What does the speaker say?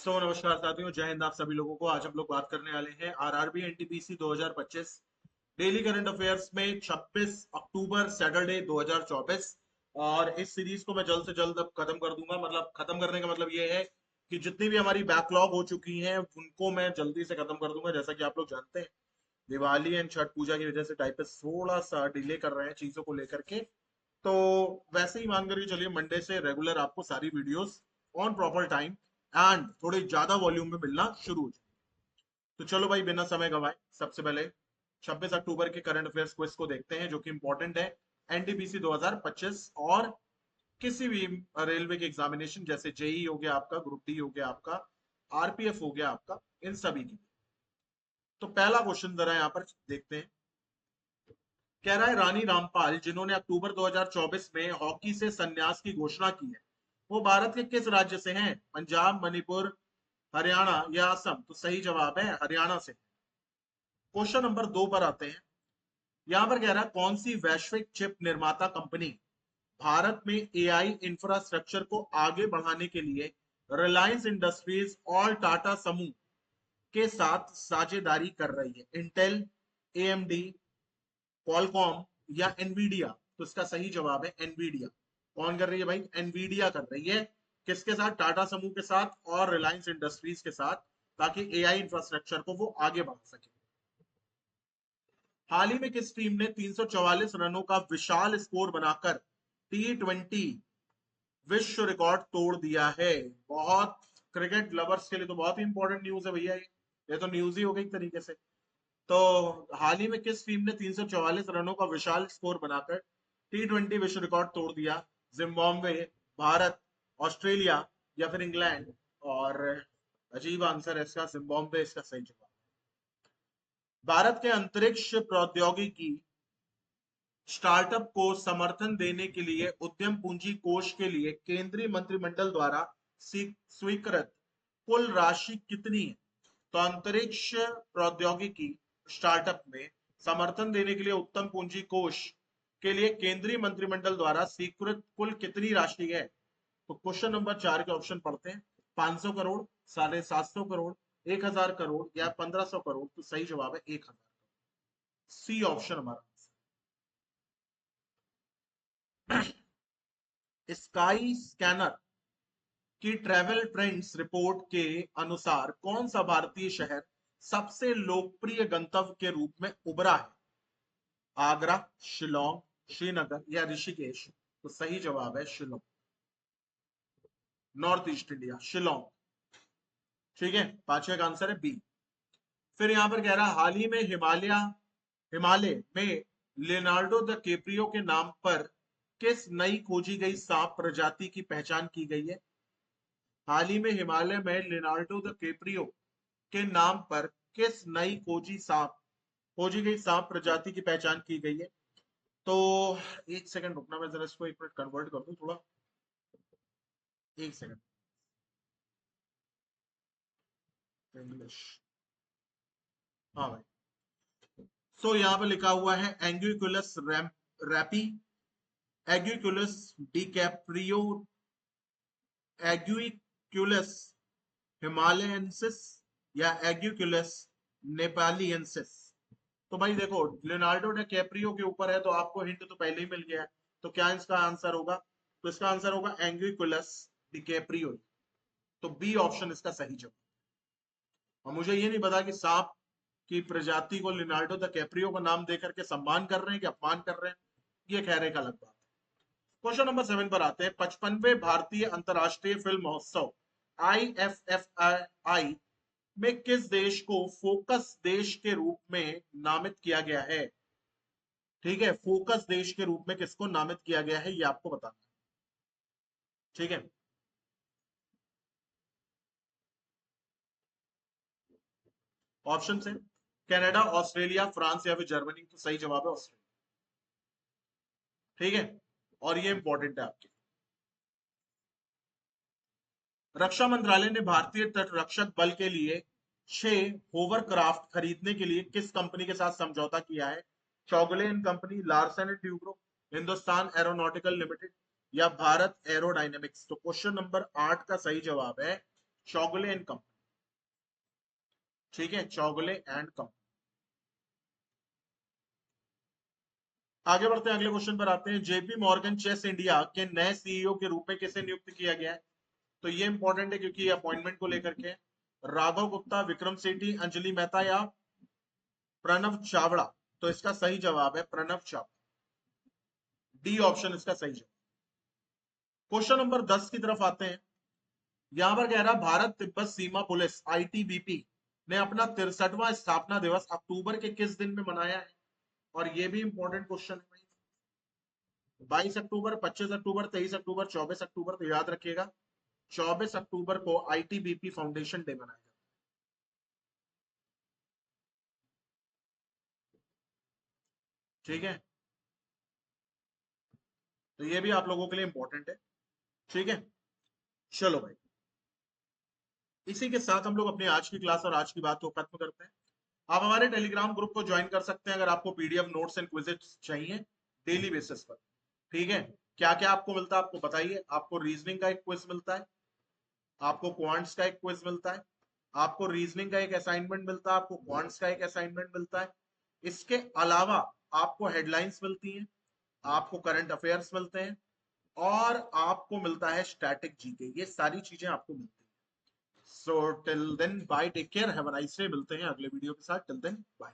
नमस्कार साथियों, जय हिंद आप सभी लोगों को। आज हम लोग बात करने वाले हैं RRB NTPC 2025 daily current affairs में 26 अक्टूबर सैटरडे 2024। और इस सीरीज को मैं जल्द से जल्द अब खत्म कर दूंगा। मतलब खत्म करने का मतलब ये है कि जितनी भी हमारी बैकलॉग हो चुकी हैं उनको मैं जल्दी से खत्म कर दूंगा। जैसा कि आप लोग जानते हैं, दिवाली एंड छठ पूजा की वजह से टाइपिस्ट थोड़ा सा डिले कर रहे हैं चीजों को लेकर के। तो वैसे ही मान करके चलिए, मंडे से रेगुलर आपको सारी videos on proper time and थोड़े ज्यादा वॉल्यूम में मिलना शुरू हो जाए। तो चलो भाई, बिना समय गवाए सबसे पहले 26 अक्टूबर के करंट अफेयर्स क्विज को देखते हैं, जो कि इंपॉर्टेंट है एनटीपीसी 2025 और किसी भी रेलवे के एग्जामिनेशन, जैसे जेई हो गया आपका, ग्रुप डी हो गया आपका, आरपीएफ हो गया आपका, इन सभी की। तो पहला क्वेश्चन जरा यहाँ पर देखते हैं। कह रहा है, रानी रामपाल जिन्होंने अक्टूबर 2024 में हॉकी से संन्यास की घोषणा की है, वो भारत के किस राज्य से हैं? पंजाब, मणिपुर, हरियाणा या असम? तो सही जवाब है हरियाणा से। क्वेश्चन नंबर 2 पर आते हैं। यहां पर कह रहा है, कौन सी वैश्विक चिप निर्माता कंपनी भारत में एआई इंफ्रास्ट्रक्चर को आगे बढ़ाने के लिए रिलायंस इंडस्ट्रीज और टाटा समूह के साथ साझेदारी कर रही है? इंटेल, एएमडी, क्वालकॉम या एनवीडिया? तो इसका सही जवाब है एनवीडिया। कौन कर रही है भाई? एनवीडिया कर रही है। किसके साथ? टाटा समूह के साथ और रिलायंस इंडस्ट्रीज के साथ, ताकि एआई इंफ्रास्ट्रक्चर को वो आगे बढ़ा सके। हाल ही में किस टीम ने 344 रनों का विशाल स्कोर बनाकर T20 विश्व रिकॉर्ड तोड़ दिया है? बहुत क्रिकेट लवर्स के लिए तो बहुत ही इंपॉर्टेंट न्यूज है भैया ये तो न्यूज ही हो गई एक तरीके से। तो हाल ही में किस टीम ने 344 रनों का विशाल स्कोर बनाकर T20 विश्व रिकॉर्ड तोड़ दिया? जिम्बाब्वे, भारत, ऑस्ट्रेलिया या फिर इंग्लैंड? और अजीब आंसर है इसका, जिम्बाब्वे इसका सही जवाब। भारत के अंतरिक्ष प्रौद्योगिकी स्टार्टअप को समर्थन देने के लिए उद्यम पूंजी कोष के लिए केंद्रीय मंत्रिमंडल द्वारा स्वीकृत कुल राशि कितनी है? तो अंतरिक्ष प्रौद्योगिकी स्टार्टअप में समर्थन देने के लिए उत्तम पूंजी कोष के लिए केंद्रीय मंत्रिमंडल द्वारा स्वीकृत कुल कितनी राशि है? तो क्वेश्चन नंबर 4 के ऑप्शन पढ़ते हैं। 500 करोड़, 750 करोड़, 1000 करोड़ या 1500 करोड़? तो सही जवाब है 1000। सी ऑप्शन हमारा। स्काई स्कैनर की ट्रैवल ट्रेंड्स रिपोर्ट के अनुसार कौन सा भारतीय शहर सबसे लोकप्रिय गंतव्य के रूप में उभरा है? आगरा, शिलोंग, श्रीनगर या ऋषिकेश? तो सही जवाब है Shillong. North east India, Shillong. ठीक है, पांचवे का आंसर है बी। फिर यहां पर कह रहा है, हाल ही में हिमालय में लियोनार्डो द कैप्रियो के नाम पर किस नई खोजी गई सांप प्रजाति की पहचान की गई है? हाल ही में हिमालय में लियोनार्डो द कैप्रियो के नाम पर किस नई खोजी गई सांप प्रजाति की पहचान की गई है? तो एक सेकंड रुकना, मैं जरा इसको एक मिनट कन्वर्ट कर दूं थोड़ा। एक सेकंड। इंग्लिश। हाँ भाई। यहाँ पे लिखा हुआ है एंग्यूकुलस रैपी, एग्यूकुलस डिकैप्रियो, एग्यूकुलस हिमालयंसिस या एग्यूकुलस नेपालियंसिस? तो भाई देखो, लियोनार्डो ने कैप्रियो के ऊपर है तो आपको हिंट तो पहले ही मिल गया है। तो क्या इसका आंसर होगा? तो इसका आंसर होगा एंग्विकुलस डिकैप्रियो। तो बी ऑप्शन इसका सही जवाब। और मुझे ये नहीं पता कि सांप की प्रजाति को लियोनार्डो द कैप्रियो का नाम देकर के सम्मान कर रहे हैं कि अपमान कर रहे हैं, ये खैर एक अलग बात है। क्वेश्चन नंबर 7 पर आते हैं। 55वें भारतीय अंतरराष्ट्रीय फिल्म महोत्सव IFFI में किस देश को फोकस देश के रूप में नामित किया गया है? ठीक है, फोकस देश के रूप में किसको नामित किया गया है ये आपको बताना है। ठीक है, ऑप्शन है कनाडा, ऑस्ट्रेलिया, फ्रांस या फिर जर्मनी। तो सही जवाब है ऑस्ट्रेलिया। ठीक है, और ये इंपॉर्टेंट है आपके। रक्षा मंत्रालय ने भारतीय तटरक्षक बल के लिए 6 होवरक्राफ्ट खरीदने के लिए किस कंपनी के साथ समझौता किया है? Chowgule and Company, Larsen and Toubro, Hindustan Aeronautical Limited या भारत एरोडायनेमिक्स? तो क्वेश्चन नंबर 8 का सही जवाब है चौगुले एंड कंपनी। ठीक है, चौगुले एंड कंपनी। आगे बढ़ते हैं, अगले क्वेश्चन पर आते हैं। जेपी मॉर्गन चेस इंडिया के नए सीईओ के रूप में किसे नियुक्त किया गया है? तो ये इंपॉर्टेंट है क्योंकि अपॉइंटमेंट को लेकर के राघव गुप्ता, विक्रम सेठी, अंजलि मेहता या प्रणव चावड़ा। तो इसका सही जवाब है प्रणव चावड़ा। डी ऑप्शन इसका सही जवाब। क्वेश्चन नंबर 10 की तरफ आते हैं। यहां पर कह रहा भारत तिब्बत सीमा पुलिस आईटीबीपी ने अपना 63वां स्थापना दिवस अक्टूबर के किस दिन में मनाया है? और ये भी इंपॉर्टेंट क्वेश्चन है। 22 अक्टूबर, 25 अक्टूबर, 23 अक्टूबर, 24 अक्टूबर। तो याद रखिएगा 24 अक्टूबर को आईटीबीपी फाउंडेशन डे मनाया जाता है। ठीक है, तो ये भी आप लोगों के लिए इंपॉर्टेंट है। ठीक है, चलो भाई, इसी के साथ हम लोग अपनी आज की क्लास और आज की बात को खत्म करते हैं। आप हमारे टेलीग्राम ग्रुप को ज्वाइन कर सकते हैं अगर आपको पीडीएफ नोट्स एंड क्विजेस चाहिए डेली बेसिस पर। ठीक है, क्या क्या आपको मिलता है आपको बताइए। आपको रीजनिंग का एक क्विज मिलता है, आपको क्वांट्स का एक क्विज मिलता है, आपको रीजनिंग का एक असाइनमेंट मिलता है, आपको क्वांट्स का एक असाइनमेंट मिलता है। इसके अलावा आपको हेडलाइंस मिलती हैं, आपको करंट अफेयर्स मिलते हैं, और आपको मिलता है स्टैटिक जीके। ये सारी चीजें आपको मिलती हैं। So till then bye, take care, have a nice day. मिलते हैं अगले वीडियो के साथ। Till then bye.